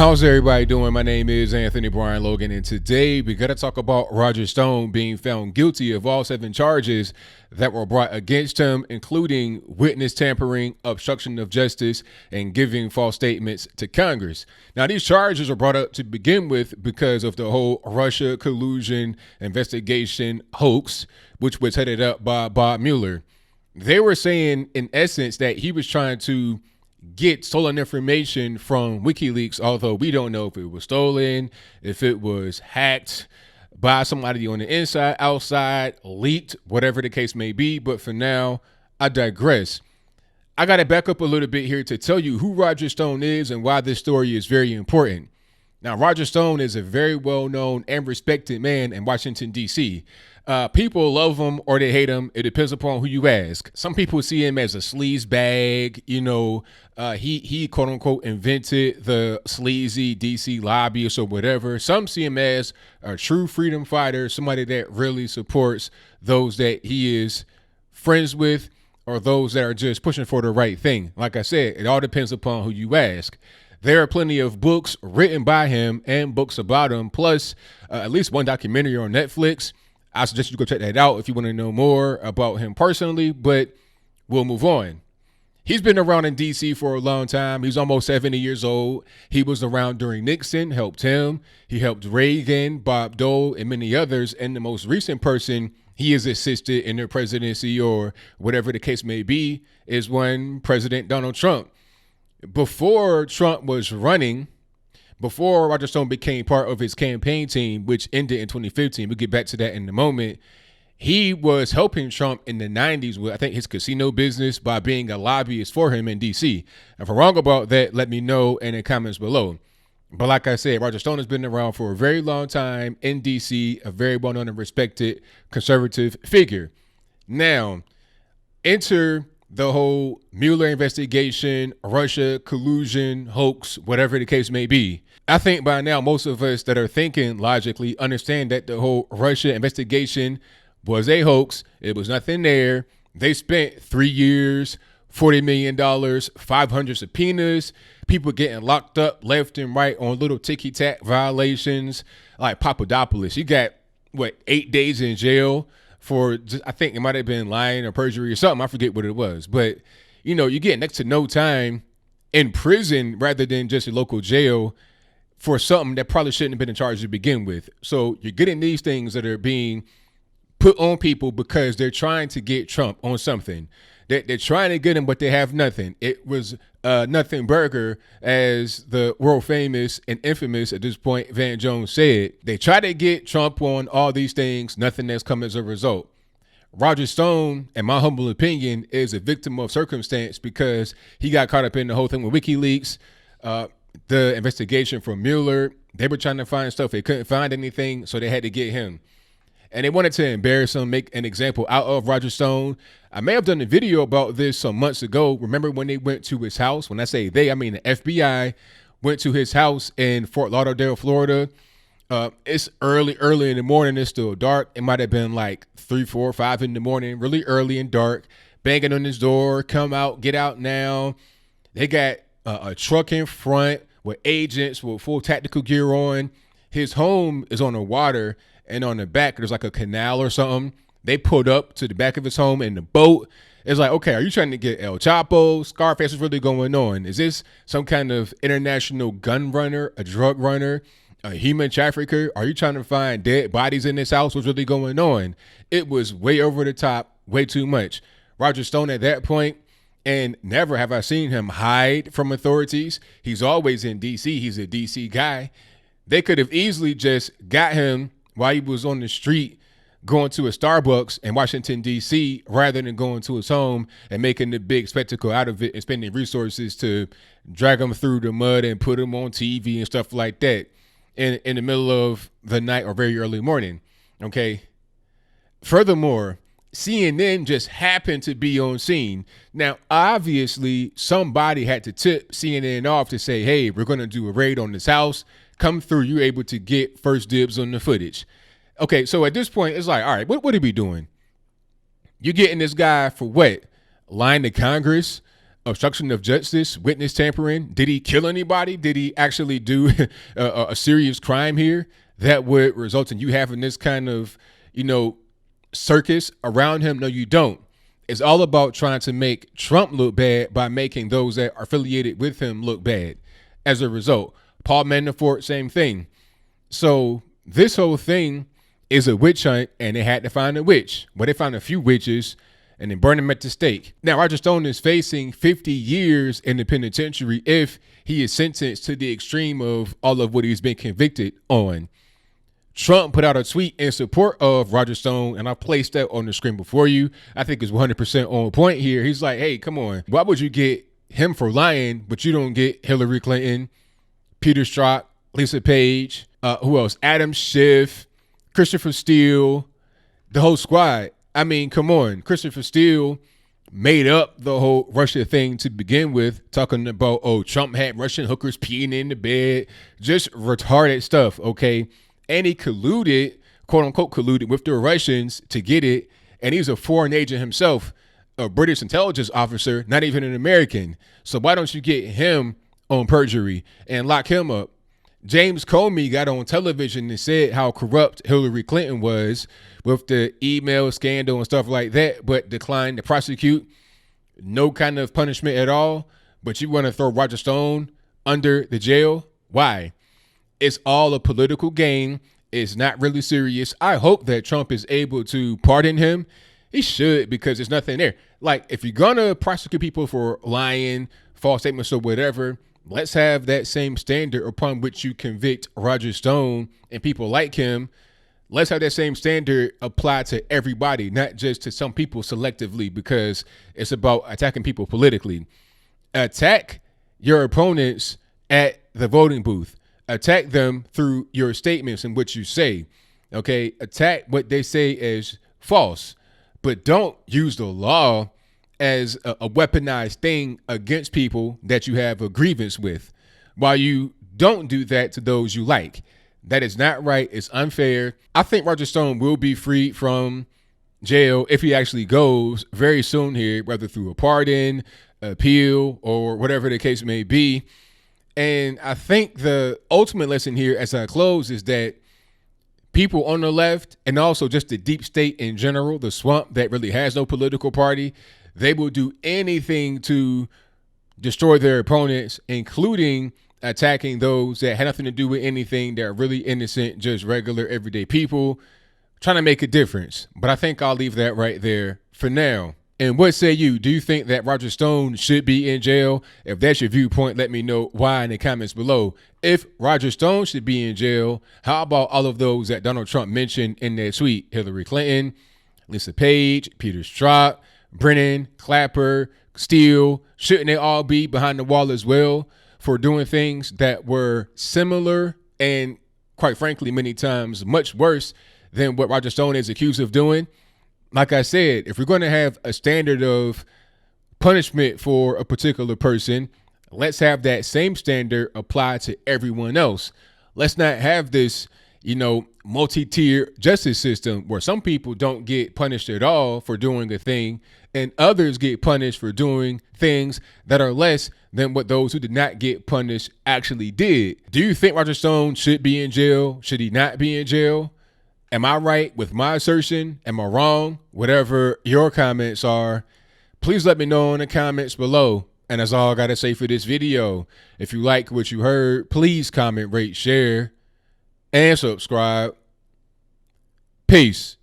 How's everybody doing? My name is Anthony Brian Logan, and today we got to talk about Roger Stone being found guilty of all 7 charges that were brought against him, including witness tampering, obstruction of justice, and giving false statements to Congress. Now, these charges were brought up to begin with because of the whole Russia collusion investigation hoax, which was headed up by Bob Mueller. They were saying, in essence, that he was trying to get stolen information from WikiLeaks, although we don't know if it was stolen, if it was hacked by somebody on the inside, outside, leaked, whatever the case may be. But for now, I digress. I got to back up a little bit here to tell you who Roger Stone is and why this story is very important. Now, Roger Stone is a very well-known and respected man in Washington, D.C. People love him or they hate him. It depends upon who you ask. Some people see him as a sleaze bag. He quote unquote invented the sleazy DC lobbyist or whatever. Some see him as a true freedom fighter, somebody that really supports those that he is friends with or those that are just pushing for the right thing. Like I said, it all depends upon who you ask. There are plenty of books written by him and books about him, plus at least one documentary on Netflix. I suggest you go check that out if you want to know more about him personally, but we'll move on. He's been around in D.C. for a long time. He's almost 70 years old. He was around during Nixon, helped him. He helped Reagan, Bob Dole, and many others. And the most recent person he has assisted in their presidency or whatever the case may be is one President Donald Trump. Before Trump was running, before Roger Stone became part of his campaign team, which ended in 2015, we'll get back to that in a moment, he was helping Trump in the 90s with, I think, his casino business by being a lobbyist for him in D.C. If I'm wrong about that, let me know in the comments below. But like I said, Roger Stone has been around for a very long time in D.C., a very well-known and respected conservative figure. Now, enter the whole Mueller investigation, Russia collusion, hoax, whatever the case may be. I think by now most of us that are thinking logically understand that the whole Russia investigation was a hoax. It was nothing there. They spent 3 years, $40 million, 500 subpoenas, people getting locked up left and right on little ticky-tack violations like Papadopoulos. He got, 8 days in jail for, I think it might have been lying or perjury or something. I forget what it was. But, you get next to no time in prison rather than just a local jail for something that probably shouldn't have been in charge to begin with. So you're getting these things that are being put on people because they're trying to get Trump on something. They're trying to get him, but they have nothing. It was nothing burger, as the world famous and infamous at this point Van Jones said. They try to get Trump on all these things. Nothing has come as a result. Roger Stone, in my humble opinion, is a victim of circumstance because he got caught up in the whole thing with WikiLeaks, the investigation from Mueller. They were trying to find stuff. They couldn't find anything, so they had to get him. And they wanted to embarrass him, make an example out of Roger Stone. I may have done a video about this some months ago. Remember when they went to his house? When I say they, I mean the FBI went to his house in Fort Lauderdale, Florida. It's early in the morning. It's still dark. It might have been like 3, 4, 5 in the morning, really early and dark, banging on his door, come out, get out now. They got a truck in front with agents with full tactical gear on. His home is on the water. And on the back, there's like a canal or something. They pulled up to the back of his home in the boat. It's like, okay, are you trying to get El Chapo? Scarface? What's really going on? Is this some kind of international gun runner, a drug runner, a human trafficker? Are you trying to find dead bodies in this house? What's really going on? It was way over the top, way too much. Roger Stone at that point, and never have I seen him hide from authorities. He's always in D.C. He's a D.C. guy. They could have easily just got him while he was on the street going to a Starbucks in Washington, D.C., rather than going to his home and making the big spectacle out of it and spending resources to drag him through the mud and put him on TV and stuff like that in the middle of the night or very early morning, okay? Furthermore, CNN just happened to be on scene. Now, obviously, somebody had to tip CNN off to say, hey, we're going to do a raid on this house. Come through, you're able to get first dibs on the footage. Okay, so at this point, it's like, all right, what are we doing? You're getting this guy for what? Lying to Congress obstruction of justice, witness tampering. Did he kill anybody? Did he actually do a serious crime here that would result in you having this kind of, circus around him? No, you don't. It's all about trying to make Trump look bad by making those that are affiliated with him look bad. As a result, Paul Manafort, same thing. So this whole thing is a witch hunt, and they had to find a witch. Well, they found a few witches and then burn them at the stake. Now, Roger Stone is facing 50 years in the penitentiary if he is sentenced to the extreme of all of what he's been convicted on. Trump put out a tweet in support of Roger Stone, and I placed that on the screen before you. I think it's 100% on point here. He's like, hey, come on. Why would you get him for lying, but you don't get Hillary Clinton, Peter Strzok, Lisa Page, who else? Adam Schiff, Christopher Steele, the whole squad. I mean, come on. Christopher Steele made up the whole Russia thing to begin with, talking about, oh, Trump had Russian hookers peeing in the bed, just retarded stuff, okay? And he colluded, quote unquote, colluded with the Russians to get it. And he's a foreign agent himself, a British intelligence officer, not even an American. So why don't you get him on perjury and lock him up? James Comey got on television and said how corrupt Hillary Clinton was with the email scandal and stuff like that, but declined to prosecute. No kind of punishment at all. But you want to throw Roger Stone under the jail? Why? It's all a political game. It's not really serious. I hope that Trump is able to pardon him. He should, because there's nothing there. Like, if you're going to prosecute people for lying, false statements, or whatever, let's have that same standard upon which you convict Roger Stone and people like him. Let's have that same standard apply to everybody, not just to some people selectively, because it's about attacking people politically. Attack your opponents at the voting booth. Attack them through your statements and what you say. Okay? Attack what they say as false, but don't use the law as a weaponized thing against people that you have a grievance with, while you don't do that to those you like. That is not right. It's unfair. I think Roger Stone will be freed from jail if he actually goes very soon here, whether through a pardon, appeal, or whatever the case may be. And I think the ultimate lesson here as I close is that people on the left, and also just the deep state in general, the swamp that really has no political party, they will do anything to destroy their opponents, including attacking those that had nothing to do with anything, that are really innocent, just regular everyday people trying to make a difference. But I think I'll leave that right there for now. And what say you? Do you think that Roger Stone should be in jail? If that's your viewpoint, let me know why in the comments below. If Roger Stone should be in jail, how about all of those that Donald Trump mentioned in that tweet? Hillary Clinton, Lisa Page, Peter Strzok, Brennan, Clapper, Steele. Shouldn't they all be behind the wall as well for doing things that were similar and, quite frankly, many times much worse than what Roger Stone is accused of doing? Like I said, if we're going to have a standard of punishment for a particular person, let's have that same standard applied to everyone else. Let's not have this, multi-tier justice system where some people don't get punished at all for doing a thing and others get punished for doing things that are less than what those who did not get punished actually did. Do you think Roger Stone should be in jail? Should he not be in jail? Am I right with my assertion? Am I wrong? Whatever your comments are, please let me know in the comments below. And that's all I got to say for this video. If you like what you heard, please comment, rate, share, and subscribe. Peace.